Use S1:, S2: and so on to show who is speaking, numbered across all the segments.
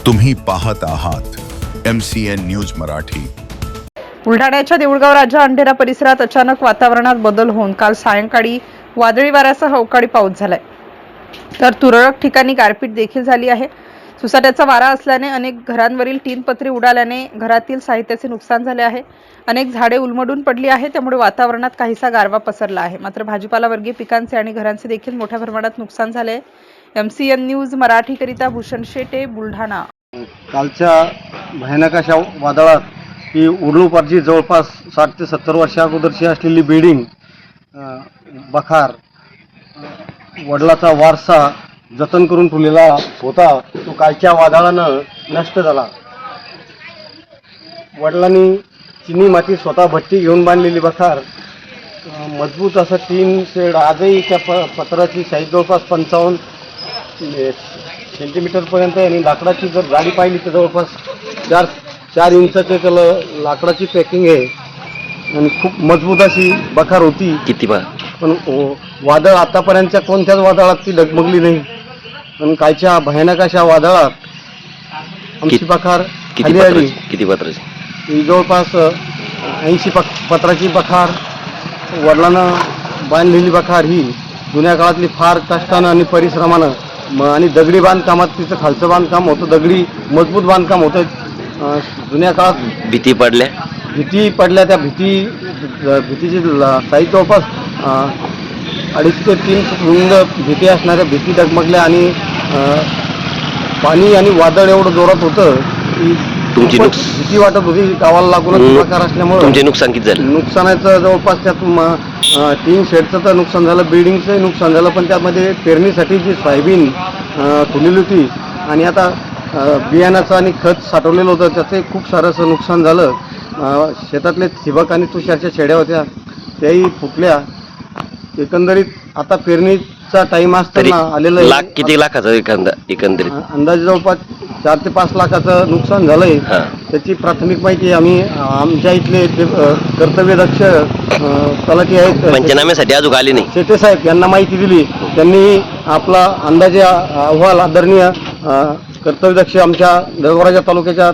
S1: तुम्ही पाहत आहात MCN न्यूज मराठी।
S2: बुलढाण्याच्या देऊळगाव राजा अंधेरा परिसरात अचानक वातावरणात बदल होऊन काल सायंकाळी वादळी वाऱ्यासह अवकाळी पाऊस झालाय, तर तुरळक ठिकाणी गारपीट देखील झाली आहे। सुसाट्याचा वारा असल्याने अनेक घरांवरील टीन पत्रे उडाल्याने घरातील साहित्याचे नुकसान झाले आहे। अनेक झाडे उलमडून पडली आहेत, त्यामुळे वातावरणात काहीसा गारवा पसरला आहे। मात्र भाजीपाला वर्गीय पिकांचे आणि घरांचे देखील मोठ्या प्रमाणात नुकसान झाले आहे। MCN न्यूज मराठी करिता भूषण शेटे, बुलढाणा।
S3: कालच्या भयानक अशा वादळात ही उर्लूपारची जवळपास 60 ते 70 वर्षा अगोदरची असलेली बिल्डिंग बखार वडिलाचा वारसा जतन करून ठेवलेला होता, तो कालच्या वादळानं नष्ट झाला। वडिलांनी चिनी माती स्वतः भट्टी घेऊन बांधलेली बखार मजबूत असं 3 शेड आजही त्या पत्राची साईज जवळपास 55 सेंटीमीटरपर्यंत आहे आणि लाकडाची जर जाडी पाहिली तर जवळपास 4 इंचाचे त्याला लाकडाची पॅकिंग आहे आणि खूप मजबूत अशी बखार होती।
S4: किती
S3: पण वादळ आतापर्यंतच्या कोणत्याच वादळात ती डगमगली नाही। पण कालच्या भयानक अशा वादळात आमची बखार खाली आली।
S4: किती पत्राची?
S3: जवळपास 80 पत्राची बखार वडिलांना बांधलेली बखार ही जुन्या काळातली फार कष्टानं आणि परिश्रमानं आणि दगडी बांधकामात तिचं खालचं बांधकाम होतं, दगडी मजबूत बांधकाम होतं। जुन्या काळात भीती पडल्या त्या भीतीची साईज जवळपास 2.5 ते 3 फूट रुंद भीती असणाऱ्या भीती डगमगल्या आणि पाणी आणि वादळ एवढं जोरात होतं की तुमची भीती वाटत होती। गावाला लागूनच प्रकार असल्यामुळे
S4: तुमचे नुकसान किती झालं?
S3: नुकसानाचं जवळपास त्यात 3 शेडचं तर नुकसान झालं, बिल्डिंगचंही नुकसान झालं, पण त्यामध्ये पेरणीसाठी जी सोयाबीन ठेवलेली होती आणि आता बियाणाचं आणि खत साठवलेलं होतं त्याचंही खूप सारं असं नुकसान झालं। शेतातले ठिबक आणि तुषारच्या शेड्या होत्या त्याही फुटल्या। एकंदरीत आता पेरणीचा टाइम असताना आलेलं
S4: लाख किती लाखाचा एकंदरीत
S3: अंदाजे जवळपास 4 ते 5 लाखाचं नुकसान झालंय। त्याची प्राथमिक माहिती आम्ही आमच्या इथले कर्तव्यदक्ष तलाठी आहेत,
S4: पंचनाम्यासाठी अजून आले नाही,
S3: शेटे साहेब यांना माहिती दिली। त्यांनी आपला अंदाजे अहवाल आदरणीय कर्तव्यदक्ष आमच्या देऊळगाव तालुक्याच्या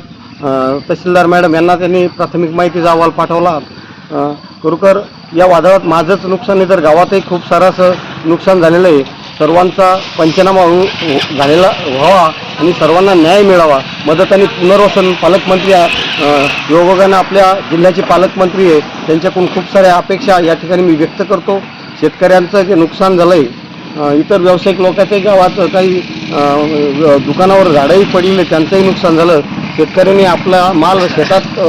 S3: तहसीलदार मॅडम यांना त्यांनी प्राथमिक माहितीचा अहवाल पाठवला। खरोखर या वादळात माझंच नुकसान नाही तर गावातही खूप सारं असं नुकसान झालेलं आहे। सर्वांचा पंचनामा झालेला व्हावा आणि सर्वांना न्याय मिळावा। मदत आणि पुनर्वसन पालकमंत्री योगायोगानं आपल्या जिल्ह्याचे पालकमंत्री आहे, त्यांच्याकडून खूप साऱ्या अपेक्षा या ठिकाणी मी व्यक्त करतो। शेतकऱ्यांचं जे नुकसान झालं आहे, इतर व्यावसायिक लोकांच्याही गावात काही दुकानावर झाडंही पडलेले त्यांचंही नुकसान झालं। शेतकऱ्यांनी आपला माल शेतात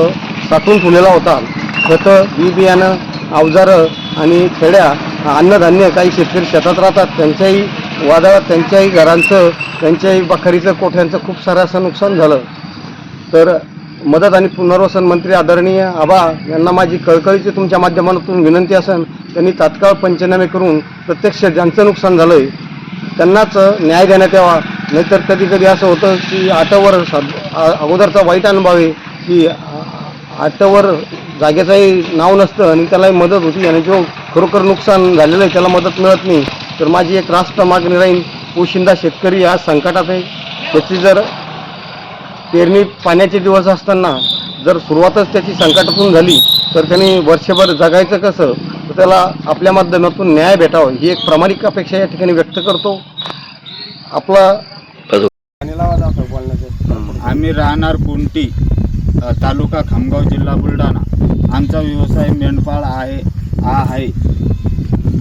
S3: साठवून ठेवलेला होता, खतं बी बियाणं अवजारं आणि खेड्या अन्नधान्य काही शेतकरी शेतात राहतात, त्यांच्याही वादळात त्यांच्याही घरांचं त्यांच्याही बखारीचं कोठ्यांचं खूप सारं असं नुकसान झालं। तर मदत आणि पुनर्वसन मंत्री आदरणीय आबा यांना माझी कळकळीची तुमच्या माध्यमातून विनंती असेल, त्यांनी तात्काळ पंचनामे करून प्रत्यक्ष ज्यांचं नुकसान झालं आहे त्यांनाच न्याय देण्यात यावा। नाहीतर कधी कधी असं होतं की आटवर अगोदरचा वाईट अनुभव आहे की आटवर जागेचंही नाव नसतं आणि त्यालाही मदत होती आणि जो खरोखर नुकसान झालेलं आहे त्याला मदत मिळत नाही। तर माझी एक रास्त मागणी राहील, पोशिंदा शेतकरी आज संकटात आहे। त्याची जर पेरणी पाण्याचे दिवस असताना जर सुरुवातच त्याची संकटातून झाली तर त्यांनी वर्षभर जगायचं कसं, तर त्याला आपल्या माध्यमातून न्याय भेटावा ही एक प्रामाणिक अपेक्षा या ठिकाणी व्यक्त करतो। आपला
S5: आम्ही राहणार कुंटी, तालुका खामगाव, जिल्हा बुलढाणा। आमचा व्यवसाय मेंढपाळ आहे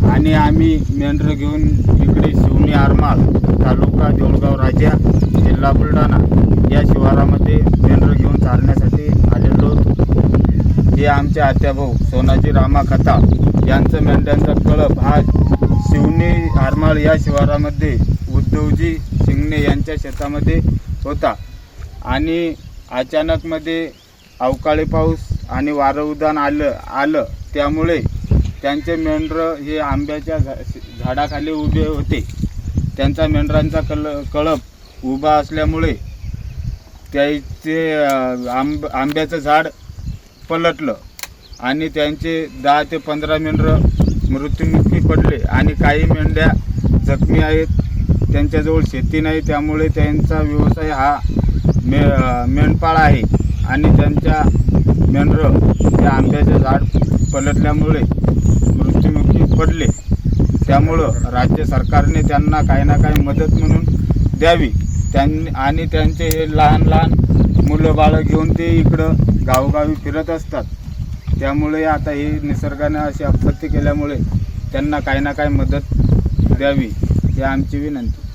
S5: आणि आम्ही मेंढरं घेऊन इकडे शिवणी आरमाळ, तालुका देऊळगाव राजा, जिल्हा बुलढाणा या शिवारामध्ये मेंढरं घेऊन चालण्यासाठी आलेलो होतो। हे आमचे आत्याभाऊ सोनाजी रामा खताळ यांचं मेंढ्यांचा कळप हा शिवणी आरमाळ या शिवारामध्ये उद्धवजी शिंगणे यांच्या शेतामध्ये होता आणि अचानकमध्ये अवकाळी पाऊस आणि वारं उदान आलं त्यामुळे त्यांचे मेंढरं हे आंब्याच्या झाडाखाली उभे होते। त्यांचा मेंढरांचा कळप उभा असल्यामुळे त्याचे आंब्याचं झाड पलटलं आणि त्यांचे 10 ते 15 मेंढरं मृत्युमुखी पडले आणि काही मेंढ्या जखमी आहेत। त्यांच्याजवळ शेती नाही, त्यामुळे त्यांचा व्यवसाय हा मेंढपाळ आहे आणि त्यांच्या मेंढरं त्या आंब्याचे झाड पलटल्यामुळे मृत्युमुखी पडले. त्यामुळं राज्य सरकारने त्यांना काही ना काही मदत म्हणून द्यावी. आणि त्यांचे हे लहान लहान मुलं बाळं घेऊन ते इकडं गावोगावी फिरत असतात. त्यामुळे आता हे निसर्गाने अशी आपत्ती केल्यामुळे त्यांना काही ना काही मदत द्यावी ही आमची विनंती.